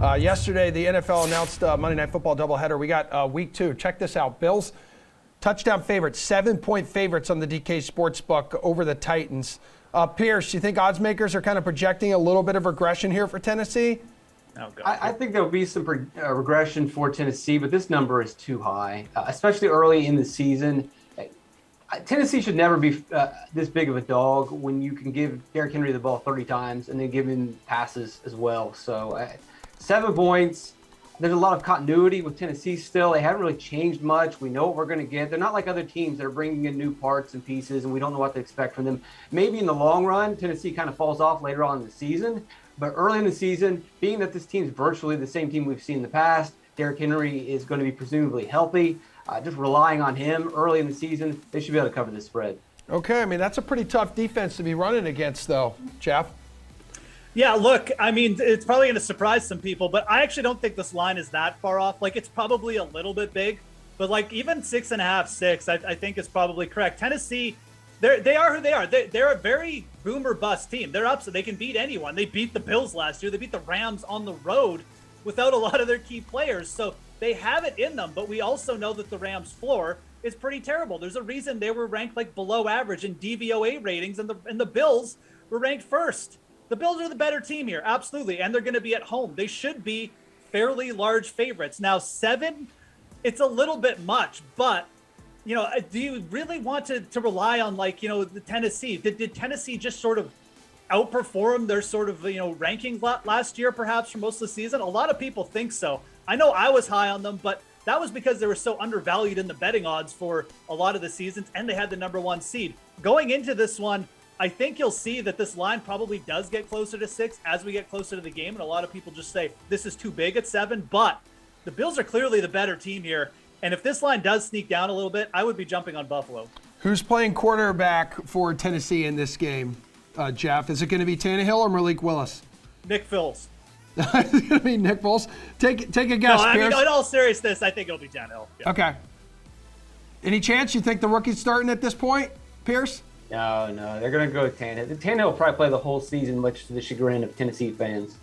Yesterday, the NFL announced Monday Night Football doubleheader. We got week 2. Check this out. Bills, touchdown favorites, 7-point favorites on the DK Sportsbook over the Titans. Pearce, you think odds makers are kind of projecting a little bit of regression here for Tennessee? Oh, God. I think there'll be some regression for Tennessee, but this number is too high, especially early in the season. Tennessee should never be this big of a dog when you can give Derrick Henry the ball 30 times and then give him passes as well. So 7 points. There's a lot of continuity with Tennessee still. They haven't really changed much. We know what we're going to get. They're not like other teams that are bringing in new parts and pieces, and we don't know what to expect from them. Maybe in the long run, Tennessee kind of falls off later on in the season. But early in the season, being that this team's virtually the same team we've seen in the past, Derrick Henry is going to be presumably healthy. Just relying on him early in the season, they should be able to cover the spread. Okay, I mean, that's a pretty tough defense to be running against, though, Geoff. Yeah, look, I mean, it's probably going to surprise some people, but I actually don't think this line is that far off. Like, it's probably a little bit big, but like even 6.5, 6, I think is probably correct. Tennessee, they are who they are. They're a very boom or bust team. They're up, so they can beat anyone. They beat the Bills last year. They beat the Rams on the road without a lot of their key players. So they have it in them, but we also know that the Rams' floor is pretty terrible. There's a reason they were ranked like below average in DVOA ratings, and the Bills were ranked first. The Bills are the better team here, absolutely, and they're going to be at home. They should be fairly large favorites. Now, 7, it's a little bit much, but, you know, do you really want to rely on, like, you know, the Tennessee? Did Tennessee just sort of outperform their sort of, you know, rankings last year, perhaps, for most of the season? A lot of people think so. I know I was high on them, but that was because they were so undervalued in the betting odds for a lot of the seasons, and they had the #1 seed. Going into this one, I think you'll see that this line probably does get closer to 6 as we get closer to the game, and a lot of people just say this is too big at 7, but the Bills are clearly the better team here, and if this line does sneak down a little bit, I would be jumping on Buffalo. Who's playing quarterback for Tennessee in this game, Geoff? Is it going to be Tannehill or Malik Willis? Nick Foles. It's going to be Nick Foles. Take a guess, No, I mean, Pearce. in all seriousness, I think it'll be Tannehill. Yeah. Okay. Any chance you think the rookie's starting at this point, Pearce? No, they're going to go with Tannehill. Tannehill will probably play the whole season, much to the chagrin of Tennessee fans.